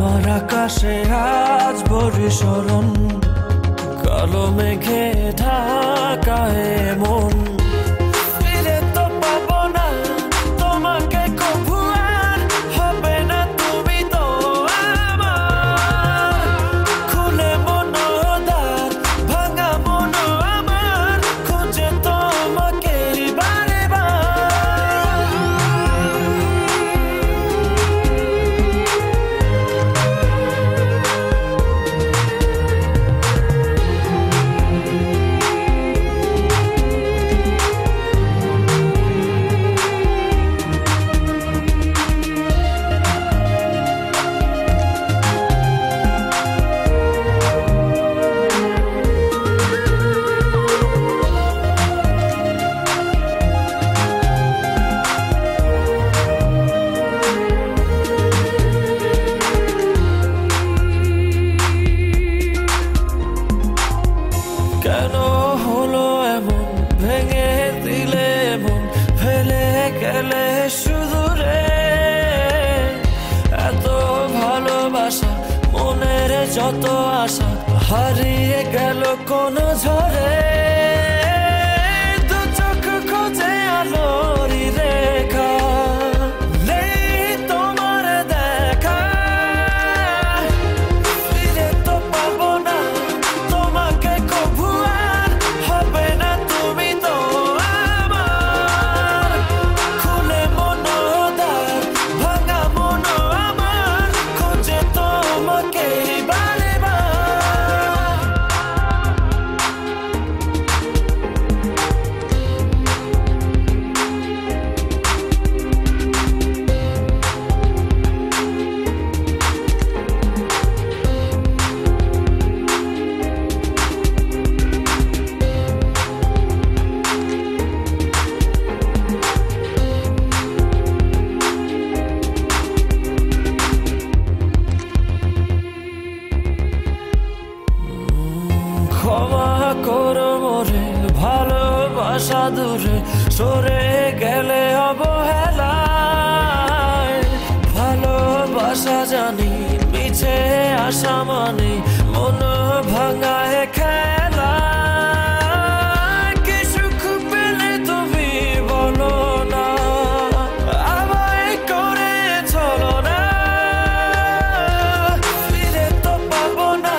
আমার আকাশে আজ বরিশরণ, কালো মেঘে ঢাকা মন। ফিরে তো পাবো না তোমাকে কভু, আর হবে না তুমি তো আমার। খুলে মনোদ্বার ভাঙা মন আমার, খুঁজে তোমাকে বারে কেন হলো এমন, ভেঙে দিলে মন, ফেলে গেলে শুধু রে। এত ভালোবাসা, মনের যত আশা, হারিয়ে গেল কোন ঝড়ে। দু চোখ খোঁজে আলোরি রেখা, নেই তোমার দেখা। ফিরে তো পাবো না তোমাকে কভু, আর হবে না তুমি তো আমার। খুলে মনোদ্বার ভাঙা মন আমার, খুঁজে তোমাকে বারে ক্ষমা করো মোরে, ভালোবাসা দূরে সরে গেলে অবহেলায়। ভালোবাসা জানি মিছে আশা মানে, মন ভাঙায় খেলা। কি সুখ পেলে তুমি বলো না, আমায় করে চলো না। ফিরে তো পাবো না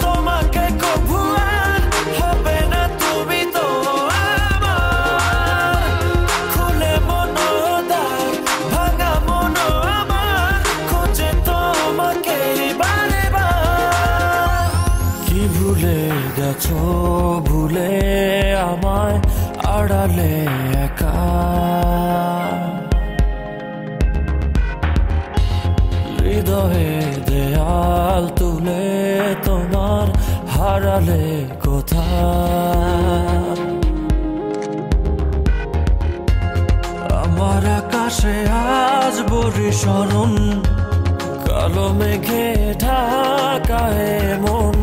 তোমাকে কভু, আর হবে না তুমি তো আমার। খুলে মনোদ্বার ভাঙা মন আমার, খুঁজে তোমাকে বারে বার। কি ভুলে গেছো, ভুলে আমায় আড়ালে একা। হৃদয়ে দেয়াল তুলে তোমার হারালে কোথা। আমার আকাশে আজ বরিশরণ, কালো মেঘে ঢাকা মন।